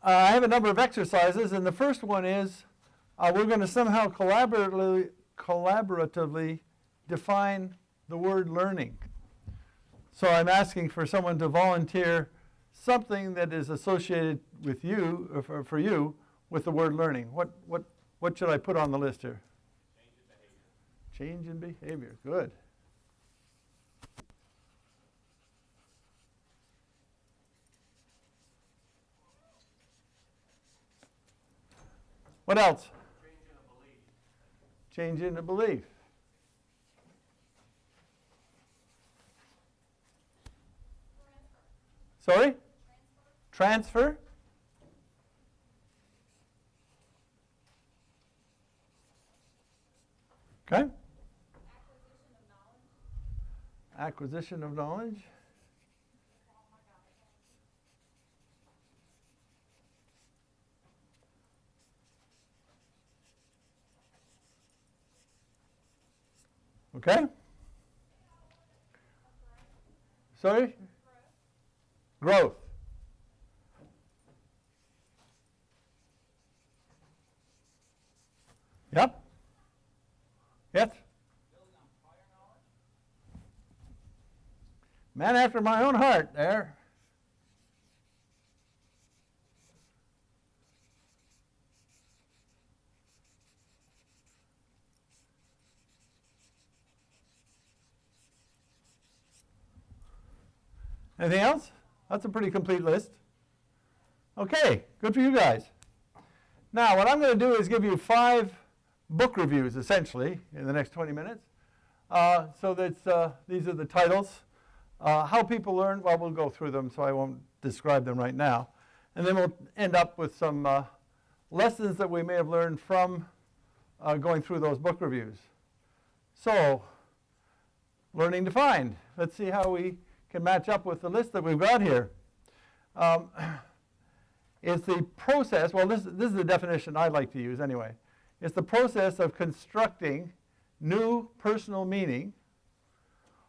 I have a number of exercises, and the first one is we're going to somehow collaboratively define the word learning. So I'm asking for someone to volunteer something that is associated with you, or for you, with the word learning. What should I put on the list here? Change in behavior. Change in behavior. Good. What else? Change in a belief. Change in a belief. Sorry? Transfer. Okay. Acquisition of knowledge. Okay. Sorry? Growth. Yep. Yes? Man after my own heart there. Anything else? That's a pretty complete list. Okay, good for you guys. Now, what I'm going to do is give you 5 book reviews, essentially, in the next 20 minutes. So that's, these are the titles. How people learn, well, we'll go through them, so I won't describe them right now. And then we'll end up with some lessons that we may have learned from going through those book reviews. So, learning defined. Let's see how we can match up with the list that we've got here. It's the process, well, this is the definition I like to use anyway. It's the process of constructing new personal meaning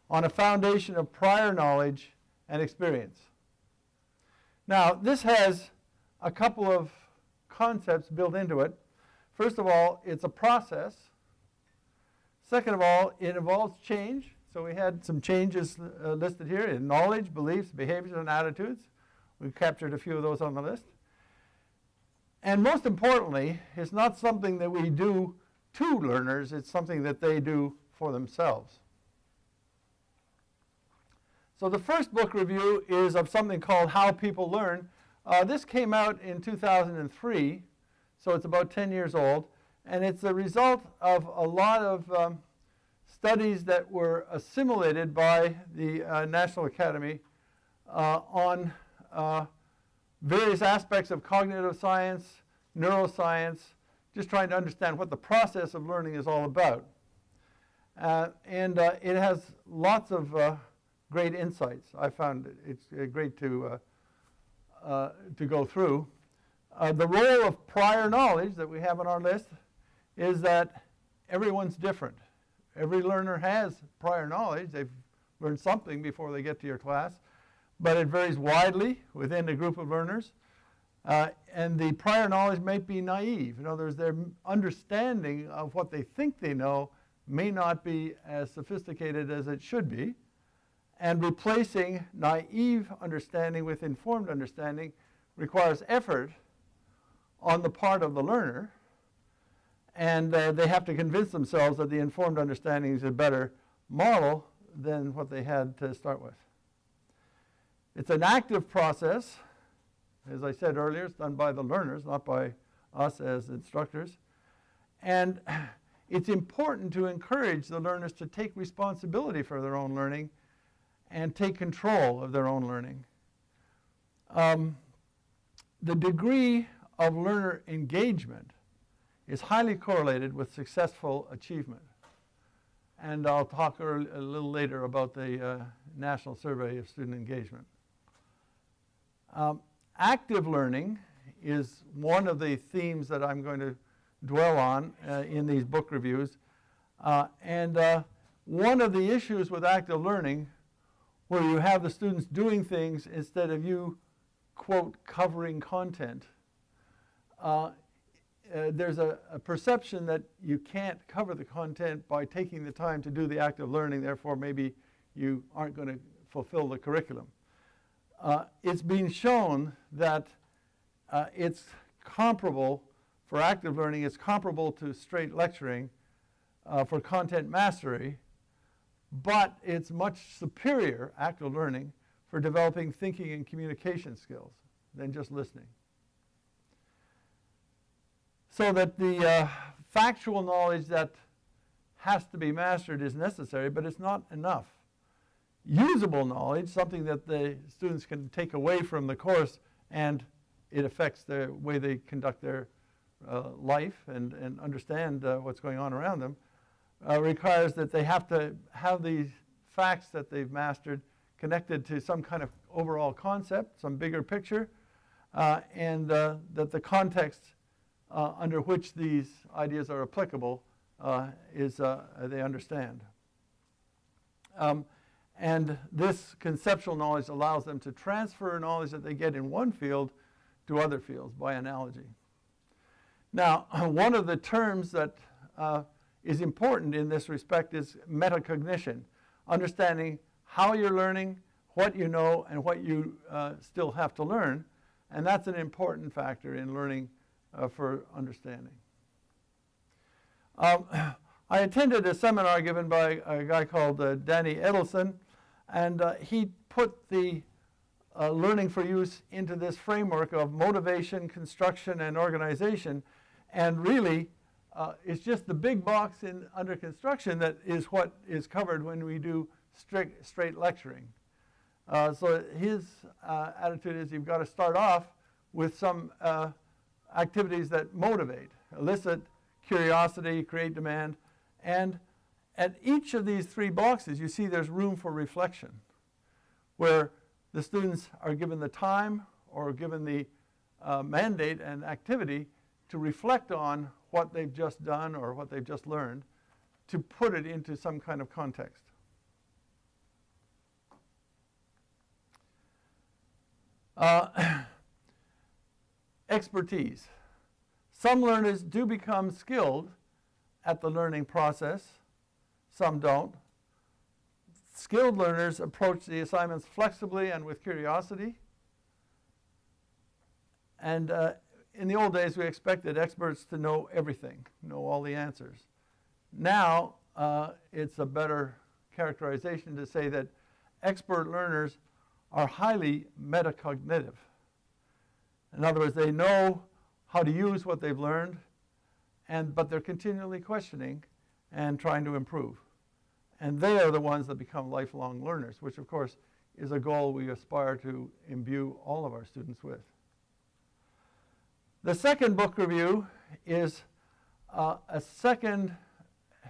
on a foundation of prior knowledge and experience. Now, this has a couple of concepts built into it. First of all, it's a process. Second of all, it involves change. So we had some changes listed here in knowledge, beliefs, behaviors, and attitudes. We've captured a few of those on the list. And most importantly, it's not something that we do to learners, it's something that they do for themselves. So the first book review is of something called How People Learn. This came out in 2003, so it's about 10 years old, and it's a result of a lot of studies that were assimilated by the National Academy on various aspects of cognitive science, neuroscience, just trying to understand what the process of learning is all about. And it has lots of great insights. I found it's great to go through. The role of prior knowledge that we have on our list is that everyone's different. Every learner has prior knowledge. They've learned something before they get to your class, but it varies widely within a group of learners. And the prior knowledge may be naive. In other words, their understanding of what they think they know may not be as sophisticated as it should be. And replacing naive understanding with informed understanding requires effort on the part of the learner. And they have to convince themselves that the informed understanding is a better model than what they had to start with. It's an active process. As I said earlier, it's done by the learners, not by us as instructors. And it's important to encourage the learners to take responsibility for their own learning and take control of their own learning. The degree of learner engagement is highly correlated with successful achievement. And I'll talk a little later about the National Survey of Student Engagement. Active learning is one of the themes that I'm going to dwell on in these book reviews. And one of the issues with active learning, where you have the students doing things instead of you quote, covering content, there's a perception that you can't cover the content by taking the time to do the active learning, therefore maybe you aren't going to fulfill the curriculum. It's been shown that it's comparable, for active learning, it's comparable to straight lecturing for content mastery, but it's much superior, active learning, for developing thinking and communication skills than just listening. So that the factual knowledge that has to be mastered is necessary, but it's not enough. Usable knowledge, something that the students can take away from the course, and it affects the way they conduct their life and understand what's going on around them, requires that they have to have these facts that they've mastered connected to some kind of overall concept, some bigger picture, and that the context under which these ideas are applicable is they understand. And this conceptual knowledge allows them to transfer knowledge that they get in one field to other fields by analogy. Now, one of the terms that is important in this respect is metacognition, understanding how you're learning, what you know, and what you still have to learn. And that's an important factor in learning for understanding. I attended a seminar given by a guy called Danny Edelson, and he put the learning for use into this framework of motivation, construction, and organization. And really, it's just the big box under construction that is what is covered when we do straight lecturing. So his attitude is you've got to start off with some activities that motivate, elicit curiosity, create demand, and at each of these three boxes you see there's room for reflection, where the students are given the time or given the mandate and activity to reflect on what they've just done or what they've just learned, to put it into some kind of context. Expertise. Some learners do become skilled at the learning process, some don't. Skilled learners approach the assignments flexibly and with curiosity. And in the old days, we expected experts to know everything, know all the answers. Now, it's a better characterization to say that expert learners are highly metacognitive. In other words, they know how to use what they've learned, but they're continually questioning and trying to improve. And they are the ones that become lifelong learners, which of course is a goal we aspire to imbue all of our students with. The second book review is a second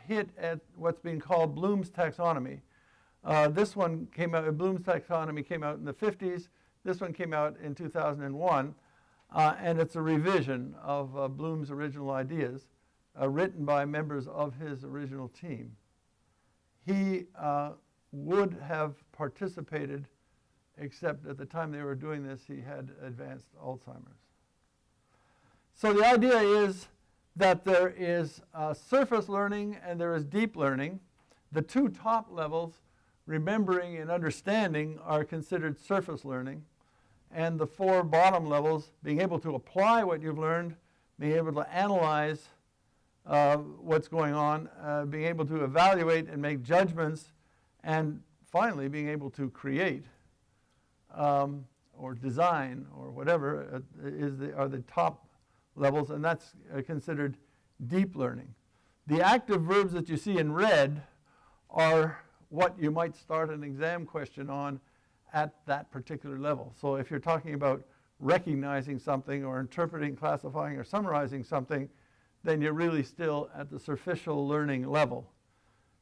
hit at what's being called Bloom's taxonomy. This one came out, Bloom's taxonomy came out in the 50s. This one came out in 2001, and it's a revision of Bloom's original ideas, written by members of his original team. He would have participated, except at the time they were doing this, he had advanced Alzheimer's. So the idea is that there is surface learning and there is deep learning. The two top levels, remembering and understanding, are considered surface learning. And the four bottom levels, being able to apply what you've learned, being able to analyze what's going on, being able to evaluate and make judgments, and finally being able to create or design or whatever are the top levels, and that's considered deep learning. The active verbs that you see in red are what you might start an exam question on at that particular level. So if you're talking about recognizing something or interpreting, classifying, or summarizing something, then you're really still at the superficial learning level.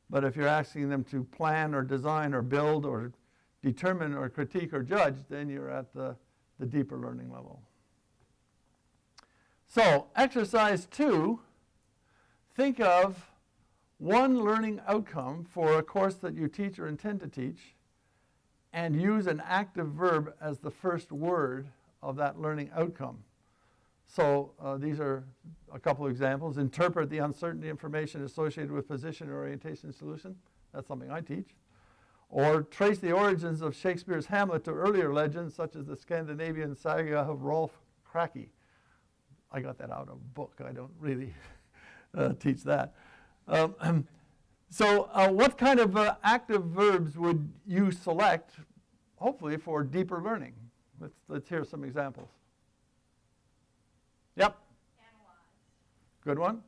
But if you're asking them to plan or design or build or determine or critique or judge, then you're at the deeper learning level. So, exercise 2, think of one learning outcome for a course that you teach or intend to teach, and use an active verb as the first word of that learning outcome. So these are a couple of examples. Interpret the uncertainty information associated with position and orientation solution. That's something I teach. Or trace the origins of Shakespeare's Hamlet to earlier legends, such as the Scandinavian saga of Rolf Krake. I got that out of a book. I don't really teach that. So what kind of active verbs would you select, hopefully, for deeper learning? Let's hear some examples. Yep. Analyze. Good one.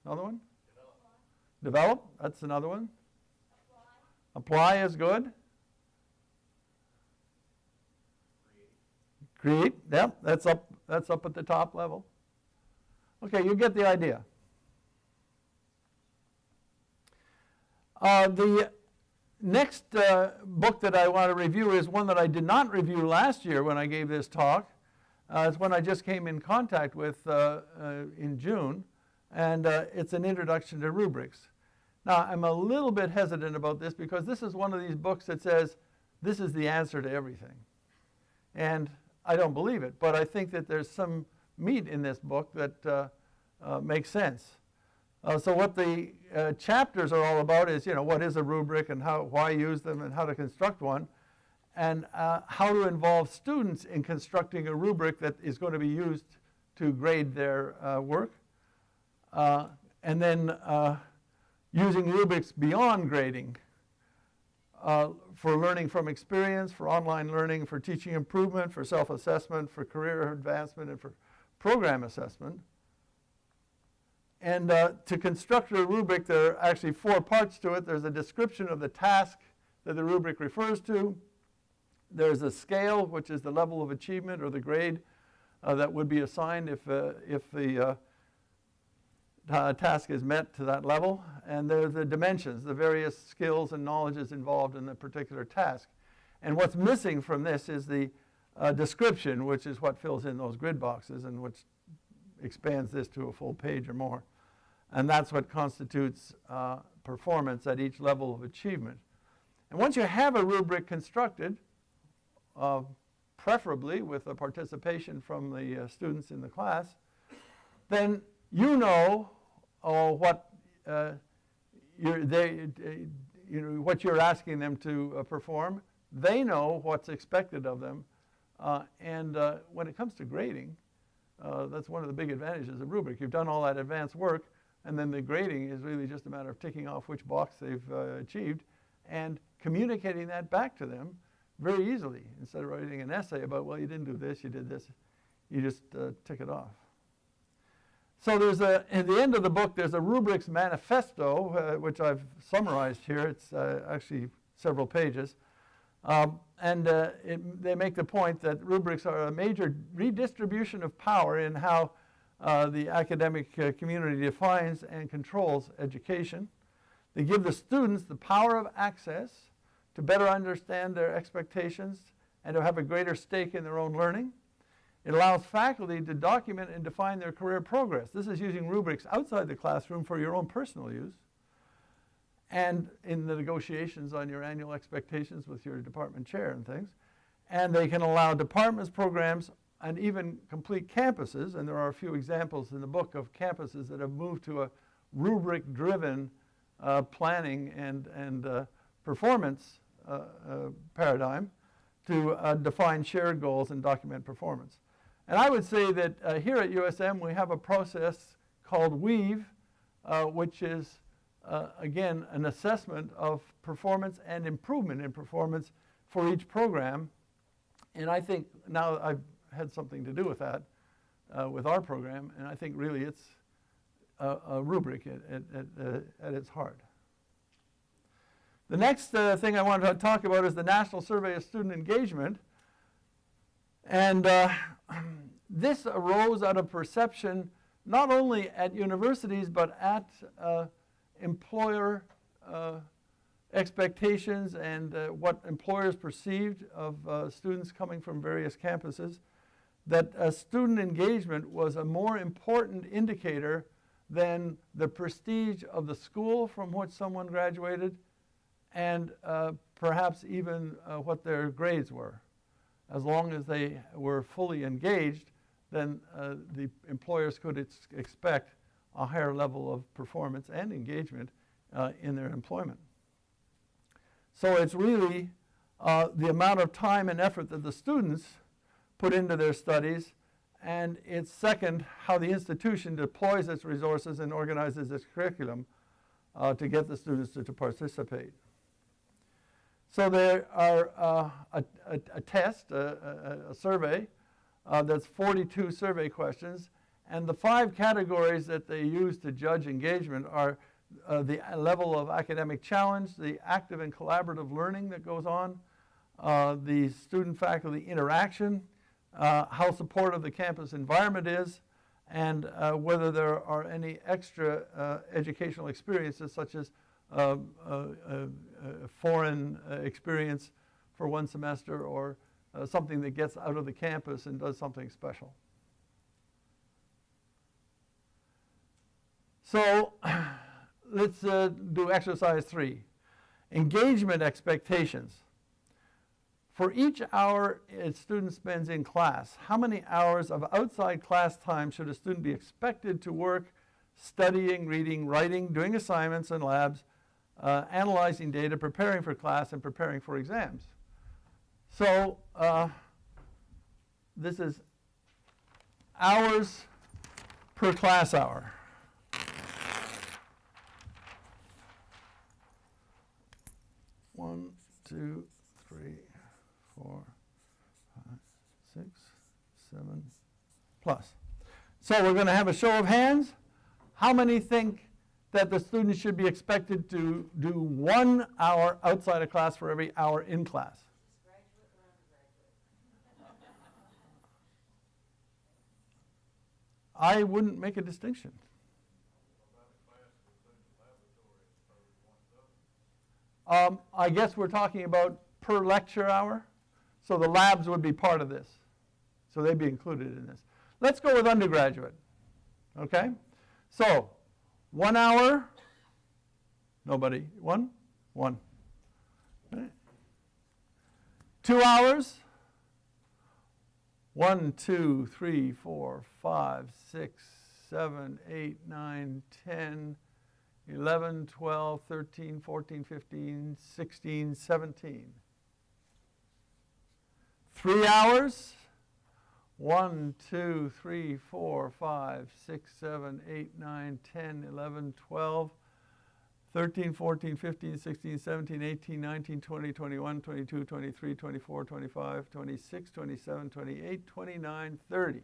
Another one? Develop. That's another one. Apply is good. Create. Yep, that's up at the top level. Okay, you get the idea. The next book that I want to review is one that I did not review last year when I gave this talk. It's one I just came in contact with in June, and it's an introduction to rubrics. Now, I'm a little bit hesitant about this because this is one of these books that says this is the answer to everything. And I don't believe it, but I think that there's some meat in this book that makes sense. So what the chapters are all about is, what is a rubric and why use them and how to construct one, and how to involve students in constructing a rubric that is going to be used to grade their work. And then using rubrics beyond grading for learning from experience, for online learning, for teaching improvement, for self-assessment, for career advancement, and for program assessment. And to construct a rubric, there are actually 4 parts to it. There's a description of the task that the rubric refers to. There's a scale, which is the level of achievement or the grade that would be assigned if the task is met to that level. And there's the dimensions, the various skills and knowledges involved in the particular task. And what's missing from this is the description, which is what fills in those grid boxes and which expands this to a full page or more. And that's what constitutes performance at each level of achievement. And once you have a rubric constructed, preferably with the participation from the students in the class, then you know what what you're asking them to perform. They know what's expected of them. And when it comes to grading, that's one of the big advantages of rubric. You've done all that advanced work, and then the grading is really just a matter of ticking off which box they've achieved and communicating that back to them very easily. Instead of writing an essay about, well, you didn't do this, you did this, you just tick it off. So there's at the end of the book, there's a rubrics manifesto, which I've summarized here. It's actually several pages. They make the point that rubrics are a major redistribution of power in how the academic community defines and controls education. They give the students the power of access to better understand their expectations and to have a greater stake in their own learning. It allows faculty to document and define their career progress. This is using rubrics outside the classroom for your own personal use and in the negotiations on your annual expectations with your department chair and things. And they can allow departments, programs, and even complete campuses, and there are a few examples in the book of campuses that have moved to a rubric-driven planning and performance paradigm to define shared goals and document performance. And I would say that here at USM we have a process called WEAVE, which is, again, an assessment of performance and improvement in performance for each program. And I think now I've had something to do with that, with our program, and I think really it's a rubric at its heart. The next thing I want to talk about is the National Survey of Student Engagement. And this arose out of perception not only at universities but at employer expectations and what employers perceived of students coming from various campuses, that student engagement was a more important indicator than the prestige of the school from which someone graduated and perhaps even what their grades were. as long as they were fully engaged, then the employers could expect a higher level of performance and engagement in their employment. So it's really the amount of time and effort that the students put into their studies, and it's second, how the institution deploys its resources and organizes its curriculum to get the students to participate. So there are a test, a survey, that's 42 survey questions, and the 5 categories that they use to judge engagement are the level of academic challenge, the active and collaborative learning that goes on, the student-faculty interaction, how supportive the campus environment is, and whether there are any extra educational experiences such as a foreign experience for one semester, or something that gets out of the campus and does something special. So let's do exercise 3. Engagement expectations. For each hour a student spends in class, how many hours of outside class time should a student be expected to work studying, reading, writing, doing assignments and labs, analyzing data, preparing for class, and preparing for exams? So this is hours per class hour. One, two, 3, 4, 5, 6, 7 plus. So we're going to have a show of hands. How many think that the student should be expected to do 1 hour outside of class for every hour in class? Graduate or undergraduate? I wouldn't make a distinction. I guess we're talking about per lecture hour. So the labs would be part of this. So they'd be included in this. Let's go with undergraduate. Okay? So 1 hour. Nobody. 1? 1. Okay. 2 hours. 1, 2, 3, 4, 5, 6, 7, 8, 9, 10, 11, 12, 13, 14, 15, 16, 17. 3 hours. 1, 2, 3, 4, 5, 6, 7, 8, 9, 10, 11, 12, 13, 14, 15, 16, 17, 18, 19, 20, 21, 22, 23, 24, 25, 26, 27, 28, 29, 30.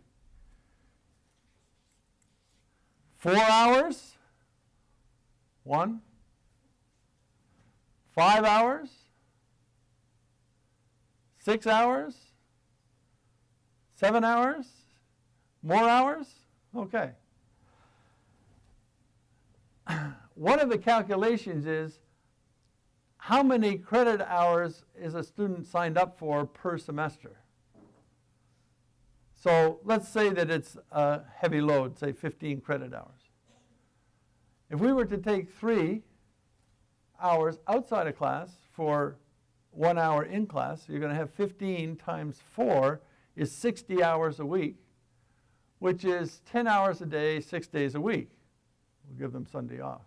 4 hours. 1. 5 hours. 6 hours. 7 hours. More hours? Okay. One of the calculations is how many credit hours is a student signed up for per semester. So let's say that it's a heavy load, say 15 credit hours. If we were to take 3 hours outside of class for 1 hour in class, you're going to have 15 times 4 is 60 hours a week, which is 10 hours a day, 6 days a week. We'll give them Sunday off.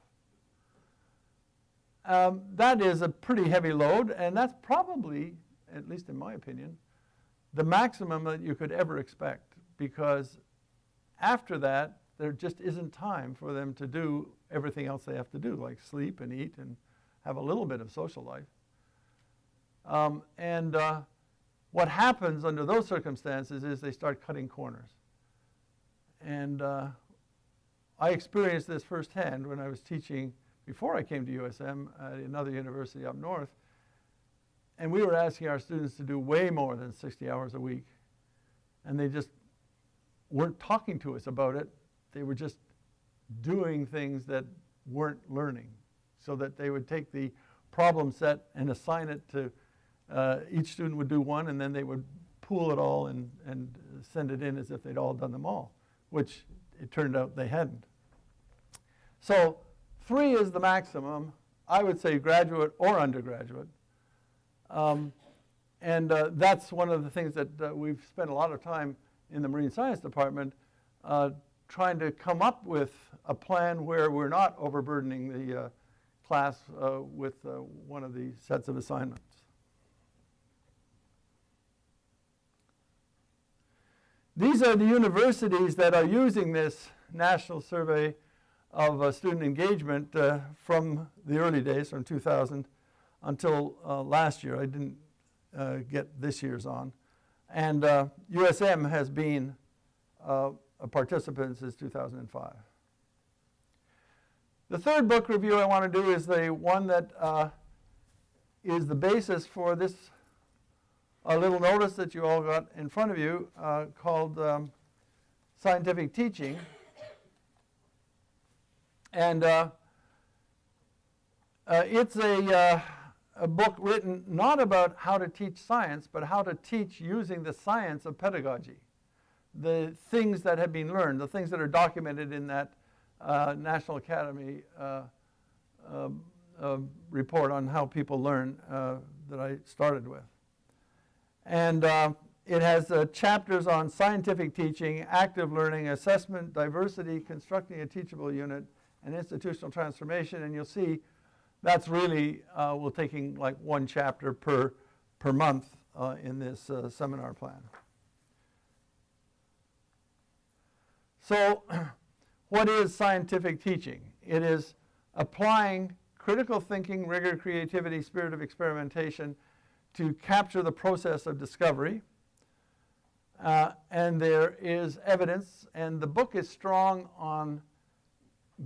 That is a pretty heavy load, and that's probably, at least in my opinion, the maximum that you could ever expect, because after that, there just isn't time for them to do everything else they have to do, like sleep and eat and have a little bit of social life. What happens under those circumstances is they start cutting corners. And I experienced this firsthand when I was teaching before I came to USM at another university up north. And we were asking our students to do way more than 60 hours a week. And they just weren't talking to us about it. They were just doing things that weren't learning, so that they would take the problem set and assign it to, each student would do one, and then they would pool it all and send it in as if they'd all done them all, which it turned out they hadn't. So 3 is the maximum. I would say graduate or undergraduate. that's one of the things that we've spent a lot of time in the Marine Science Department trying to come up with a plan where we're not overburdening the class with one of these sets of assignments. These are the universities that are using this national survey of student engagement from the early days, from 2000 until last year. I didn't get this year's on. And USM has been a participant since 2005. The third book review I want to do is the one that is the basis for this little notice that you all got in front of you called Scientific Teaching. And it's a book written not about how to teach science, but how to teach using the science of pedagogy. The things that have been learned, the things that are documented in that National Academy report on how people learn that I started with. And it has chapters on scientific teaching, active learning, assessment, diversity, constructing a teachable unit, and institutional transformation. And you'll see that's really, we're taking like one chapter per month in this seminar plan. So what is scientific teaching? It is applying critical thinking, rigor, creativity, spirit of experimentation to capture the process of discovery. And there is evidence, and the book is strong on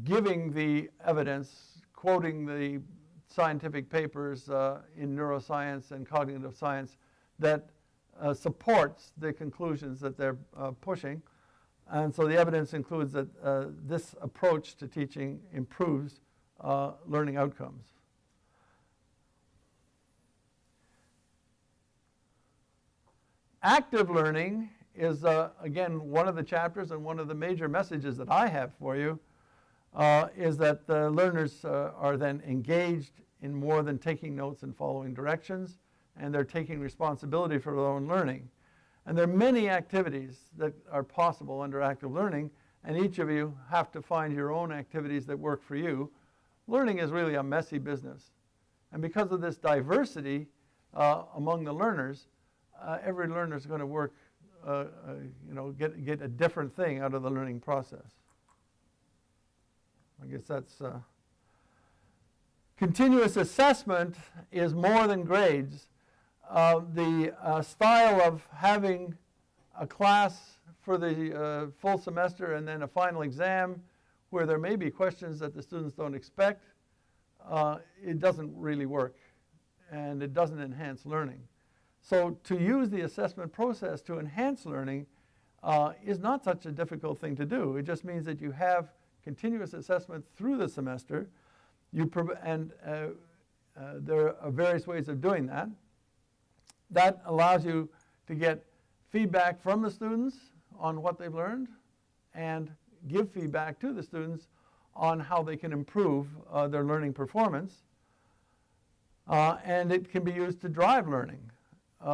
giving the evidence, quoting the scientific papers in neuroscience and cognitive science that supports the conclusions that they're pushing. And so the evidence includes that this approach to teaching improves learning outcomes. Active learning is, again, one of the chapters, and one of the major messages that I have for you is that the learners are then engaged in more than taking notes and following directions, and they're taking responsibility for their own learning. And there are many activities that are possible under active learning, and each of you have to find your own activities that work for you. Learning is really a messy business. And because of this diversity among the learners, every learner is going to work, get a different thing out of the learning process. I guess that's continuous assessment is more than grades. The style of having a class for the full semester and then a final exam where there may be questions that the students don't expect, it doesn't really work, and it doesn't enhance learning. So to use the assessment process to enhance learning is not such a difficult thing to do. It just means that you have continuous assessment through the semester, there are various ways of doing that. That allows you to get feedback from the students on what they've learned and give feedback to the students on how they can improve their learning performance. And it can be used to drive learning.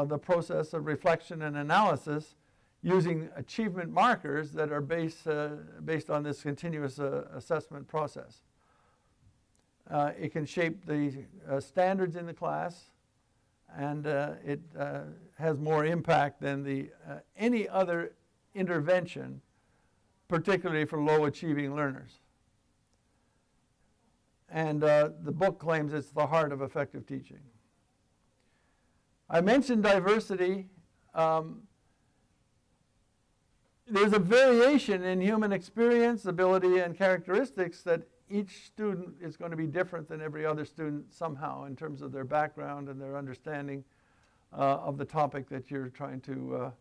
The process of reflection and analysis using achievement markers that are based on this continuous assessment process. It can shape the standards in the class, and it has more impact than any other intervention, particularly for low achieving learners. And the book claims it's the heart of effective teaching. I mentioned diversity. There's a variation in human experience, ability, and characteristics that each student is going to be different than every other student somehow in terms of their background and their understanding of the topic that you're trying to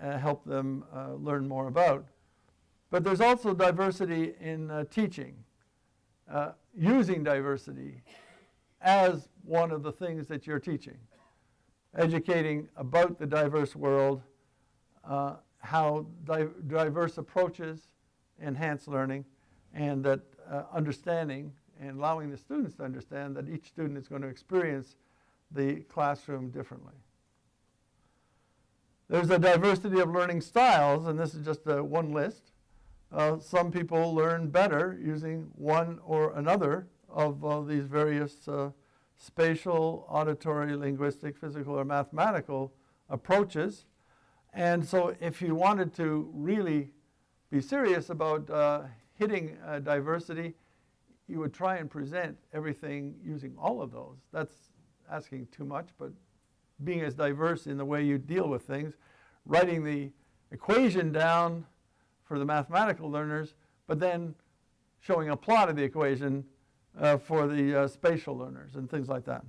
help them learn more about. But there's also diversity in teaching, using diversity as one of the things that you're teaching. Educating about the diverse world, how diverse approaches enhance learning, and that understanding and allowing the students to understand that each student is going to experience the classroom differently. There's a diversity of learning styles, and this is just one list. Some people learn better using one or another of these various spatial, auditory, linguistic, physical, or mathematical approaches. And so if you wanted to really be serious about hitting diversity, you would try and present everything using all of those. That's asking too much, but being as diverse in the way you deal with things, writing the equation down for the mathematical learners, but then showing a plot of the equation for the spatial learners and things like that.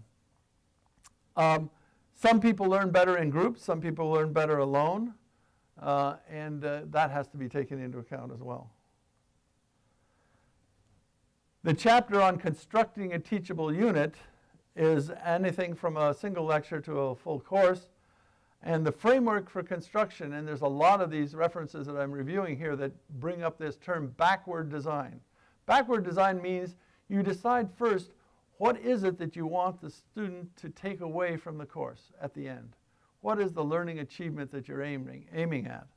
Some people learn better in groups, some people learn better alone, and that has to be taken into account as well. The chapter on constructing a teachable unit is anything from a single lecture to a full course. And the framework for construction, and there's a lot of these references that I'm reviewing here that bring up this term backward design. Backward design means you decide first what is it that you want the student to take away from the course at the end. What is the learning achievement that you're aiming at?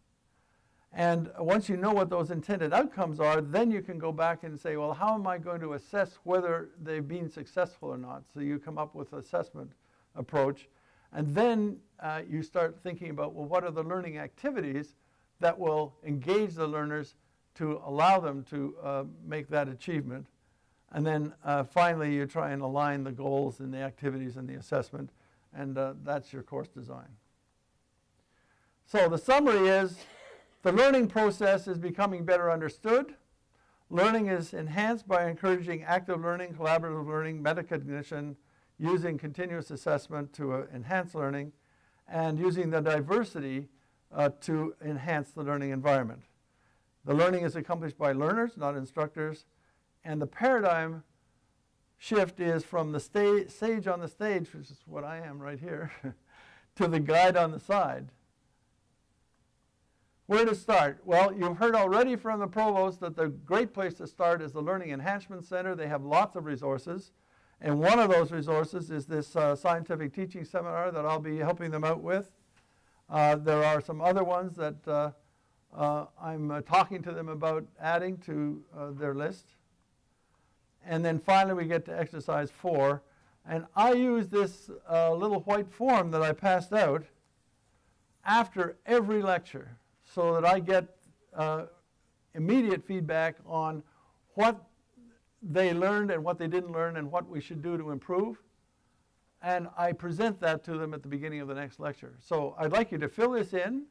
And once you know what those intended outcomes are, then you can go back and say, well, how am I going to assess whether they've been successful or not? So you come up with an assessment approach. And then you start thinking about, well, what are the learning activities that will engage the learners to allow them to make that achievement? And then finally, you try and align the goals and the activities and the assessment, and that's your course design. So the summary is, the learning process is becoming better understood. Learning is enhanced by encouraging active learning, collaborative learning, metacognition, using continuous assessment to enhance learning, and using the diversity to enhance the learning environment. The learning is accomplished by learners, not instructors, and the paradigm shift is from the sage on the stage, which is what I am right here, to the guide on the side. Where to start? Well, you've heard already from the provost that the great place to start is the Learning Enhancement Center. They have lots of resources. And one of those resources is this scientific teaching seminar that I'll be helping them out with. There are some other ones that I'm talking to them about adding to their list. And then finally we get to exercise 4. And I use this little white form that I passed out after every lecture so that I get immediate feedback on what they learned and what they didn't learn and what we should do to improve. And I present that to them at the beginning of the next lecture. So I'd like you to fill this in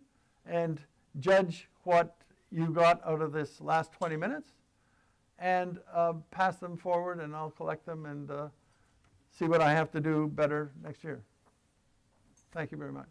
and judge what you got out of this last 20 minutes and pass them forward, and I'll collect them and see what I have to do better next year. Thank you very much.